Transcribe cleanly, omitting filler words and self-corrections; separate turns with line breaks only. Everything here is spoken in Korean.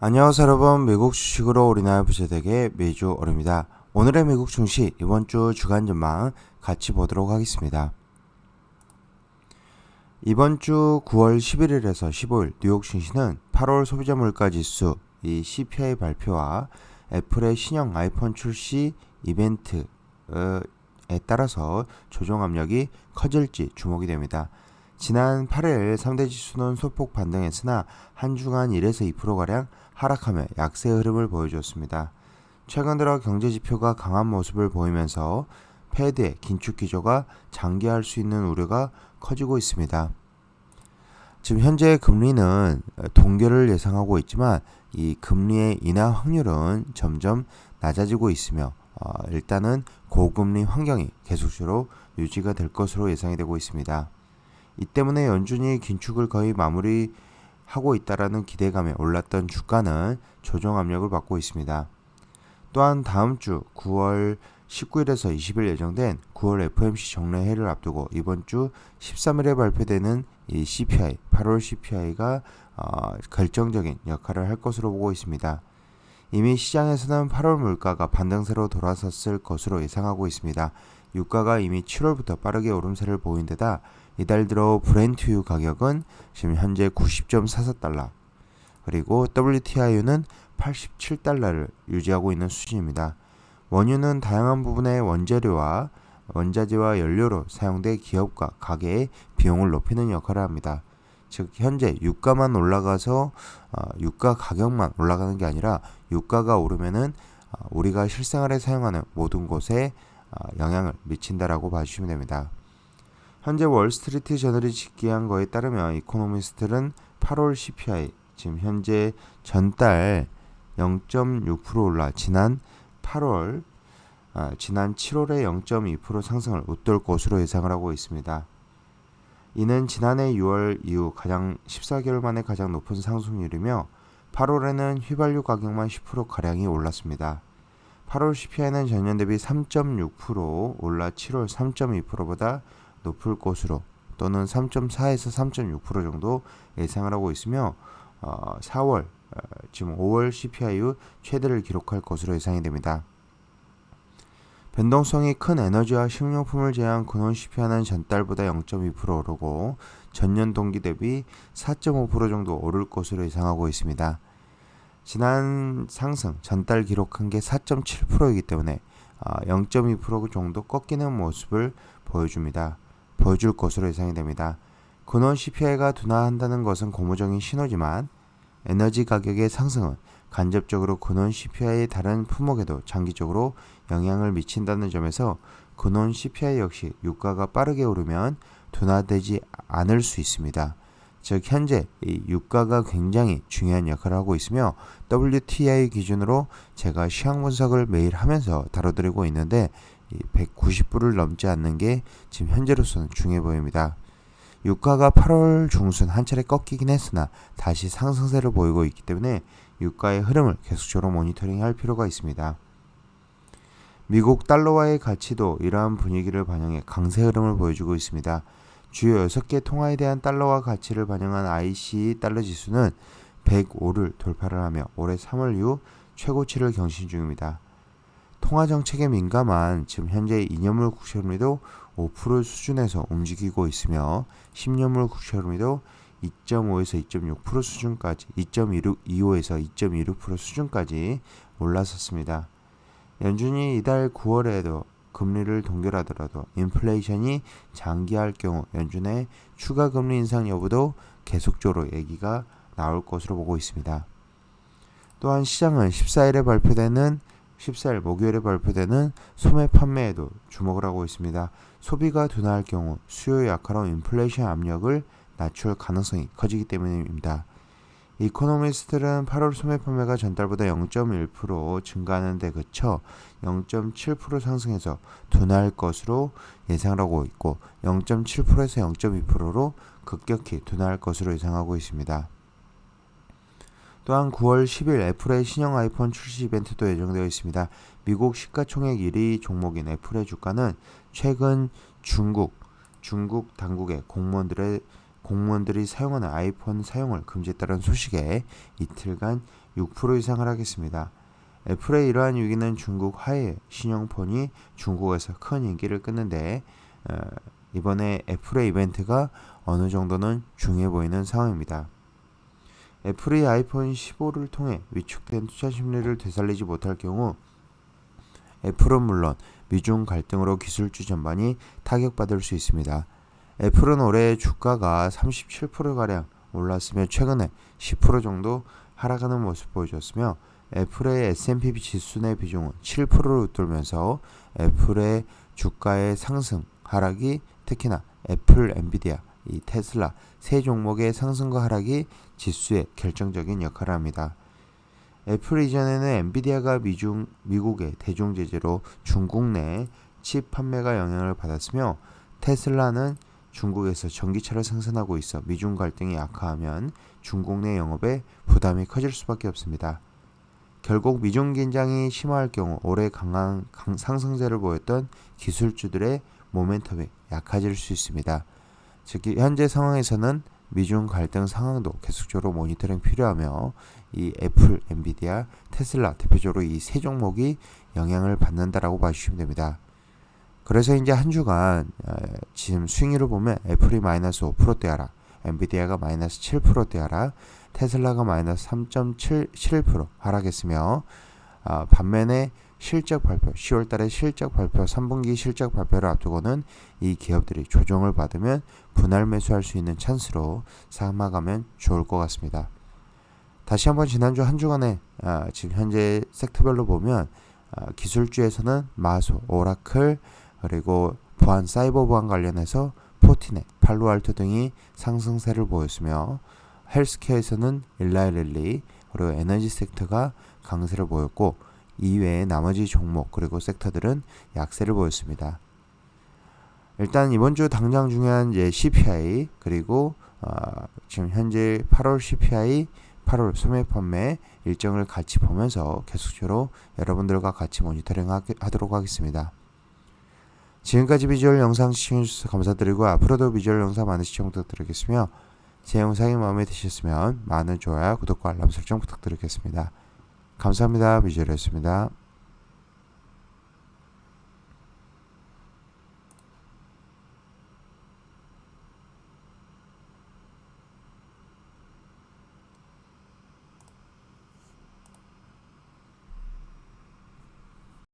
안녕하세요 여러분, 미국 주식으로 우리나라 부자되게 매주 오릅니다. 오늘의 미국 증시 이번 주 주간 전망 같이 보도록 하겠습니다. 이번 주 9월 11일에서 15일 뉴욕 증시는 8월 소비자 물가 지수 이 CPI 발표와 애플의 신형 아이폰 출시 이벤트에 따라서 조정 압력이 커질지 주목이 됩니다. 지난 8일 3대 지수는 소폭 반등했으나 한 주간 1에서 2%가량 하락하며 약세 흐름을 보여주었습니다. 최근 들어 경제 지표가 강한 모습을 보이면서 패드의 긴축 기조가 장기화할 수 있는 우려가 커지고 있습니다. 지금 현재 금리는 동결을 예상하고 있지만 이 금리의 인하 확률은 점점 낮아지고 있으며 일단은 고금리 환경이 계속적으로 유지가 될 것으로 예상이 되고 있습니다. 이 때문에 연준이 긴축을 거의 마무리하고 있다라는 기대감에 올랐던 주가는 조정 압력을 받고 있습니다. 또한 다음 주 9월 19일에서 20일 예정된 9월 FOMC 정례회를 앞두고 이번 주 13일에 발표되는 이 CPI, 8월 CPI가 결정적인 역할을 할 것으로 보고 있습니다. 이미 시장에서는 8월 물가가 반등세로 돌아섰을 것으로 예상하고 있습니다. 유가가 이미 7월부터 빠르게 오름세를 보인 데다 이달 들어 브렌트유 가격은 지금 현재 90.44달러 그리고 WTI유는 87달러를 유지하고 있는 수준입니다. 원유는 다양한 부분의 원자재와 연료로 사용돼 기업과 가게의 비용을 높이는 역할을 합니다. 즉 현재 유가만 올라가서 유가 가격만 올라가는 게 아니라 유가가 오르면은 우리가 실생활에 사용하는 모든 곳에 영향을 미친다라고 봐주시면 됩니다. 현재 월스트리트 저널이 집계한 거에 따르면 이코노미스트는 8월 CPI 지금 현재 전달 0.6% 올라 지난 7월에 0.2% 상승을 웃돌 것으로 예상을 하고 있습니다. 이는 지난해 6월 이후 가장 14개월 만에 가장 높은 상승률이며 8월에는 휘발유 가격만 10%가량이 올랐습니다. 8월 CPI는 전년 대비 3.6% 올라 7월 3.2%보다 높을 것으로 또는 3.4에서 3.6% 정도 예상을 하고 있으며 4월 지금 5월 CPI 후 최대를 기록할 것으로 예상이 됩니다. 변동성이 큰 에너지와 식료품을 제외한 근원 CPI는 전달보다 0.2% 오르고 전년 동기 대비 4.5% 정도 오를 것으로 예상하고 있습니다. 지난 상승 전달 기록한 게 4.7%이기 때문에 0.2% 정도 꺾이는 모습을 보여줄 것으로 예상이 됩니다. 근원 CPI가 둔화한다는 것은 고무적인 신호지만 에너지 가격의 상승은 간접적으로 근원 CPI의 다른 품목에도 장기적으로 영향을 미친다는 점에서 근원 CPI 역시 유가가 빠르게 오르면 둔화되지 않을 수 있습니다. 즉 현재 이 유가가 굉장히 중요한 역할을 하고 있으며 WTI 기준으로 제가 시황 분석을 매일 하면서 다뤄드리고 있는데 190불을 넘지 않는 게 지금 현재로서는 중요해 보입니다. 유가가 8월 중순 한 차례 꺾이긴 했으나 다시 상승세를 보이고 있기 때문에 유가의 흐름을 계속적으로 모니터링할 필요가 있습니다. 미국 달러와의 가치도 이러한 분위기를 반영해 강세 흐름을 보여주고 있습니다. 주요 6개 통화에 대한 달러와 가치를 반영한 ICE 달러 지수는 105를 돌파를 하며 올해 3월 이후 최고치를 경신 중입니다. 통화 정책에 민감한 지금 현재 2년물 국채금리도 5% 수준에서 움직이고 있으며 10년물 국채금리도 2.5에서 2.6% 수준까지 2.25에서 2.26% 수준까지 올라섰습니다. 연준이 이달 9월에도 금리를 동결하더라도 인플레이션이 장기화할 경우 연준의 추가 금리 인상 여부도 계속적으로 얘기가 나올 것으로 보고 있습니다. 또한 시장은 14일 목요일에 발표되는 소매 판매에도 주목을 하고 있습니다. 소비가 둔화할 경우 수요 약화로 인플레이션 압력을 낮출 가능성이 커지기 때문입니다. 이코노미스트는 8월 소매 판매가 전달보다 0.1% 증가하는 데 그쳐 0.7% 상승해서 둔화할 것으로 예상을 하고 있고 0.7%에서 0.2%로 급격히 둔화할 것으로 예상하고 있습니다. 또한 9월 10일 애플의 신형 아이폰 출시 이벤트도 예정되어 있습니다. 미국 시가총액 1위 종목인 애플의 주가는 최근 중국 당국의 공무원들의 공무원들이 사용하는 아이폰 사용을 금지했다는 소식에 이틀간 6% 이상을 하겠습니다. 애플의 이러한 위기는 중국 화웨이 신형폰이 중국에서 큰 인기를 끄는데 이번에 애플의 이벤트가 어느 정도는 중요해 보이는 상황입니다. 애플이 아이폰 15를 통해 위축된 투자 심리를 되살리지 못할 경우 애플은 물론 미중 갈등으로 기술주 전반이 타격받을 수 있습니다. 애플은 올해 주가가 37%가량 올랐으며 최근에 10% 정도 하락하는 모습 보여줬으며 애플의 S&P 지수 내 비중은 7%를 웃돌면서 애플의 주가의 상승, 하락이 특히나 애플, 엔비디아, 이 테슬라 세 종목의 상승과 하락이 지수에 결정적인 역할을 합니다. 애플 이전에는 엔비디아가 미국의 대중 제재로 중국 내 칩 판매가 영향을 받았으며 테슬라는 중국에서 전기차를 생산하고 있어 미중 갈등이 악화하면 중국 내 영업에 부담이 커질 수밖에 없습니다. 결국 미중 긴장이 심화할 경우 올해 강한 상승세를 보였던 기술주들의 모멘텀이 약해질 수 있습니다. 즉 현재 상황에서는 미중 갈등 상황도 계속적으로 모니터링 필요하며 이 애플, 엔비디아, 테슬라 대표적으로 이 세 종목이 영향을 받는다라고 봐주시면 됩니다. 그래서 이제 한 주간 지금 수익률을 보면 애플이 마이너스 5%대 하락, 엔비디아가 마이너스 7%대 하락, 테슬라가 마이너스 3.7% 하락했으며 반면에 실적 발표, 10월달에 실적 발표, 3분기 실적 발표를 앞두고는 이 기업들이 조정을 받으면 분할 매수할 수 있는 찬스로 삼아가면 좋을 것 같습니다. 다시 한번 지난주 한 주간에 지금 현재 섹터별로 보면 기술주에서는 마소, 오라클, 그리고 보안, 사이버 보안 관련해서 포티넷, 팔로알토 등이 상승세를 보였으며 헬스케어에서는 일라이릴리, 그리고 에너지 섹터가 강세를 보였고 이외의 나머지 종목 그리고 섹터들은 약세를 보였습니다. 일단 이번 주 당장 중요한 이제 CPI 그리고 지금 현재 8월 CPI, 8월 소매 판매 일정을 같이 보면서 계속적으로 여러분들과 같이 모니터링 하도록 하겠습니다. 지금까지 비주얼 영상 시청해주셔서 감사드리고 앞으로도 비주얼 영상 많은 시청 부탁드리겠으며 제 영상이 마음에 드셨으면 많은 좋아요, 구독과 알람 설정 부탁드리겠습니다. 감사합니다. 비주얼이었습니다.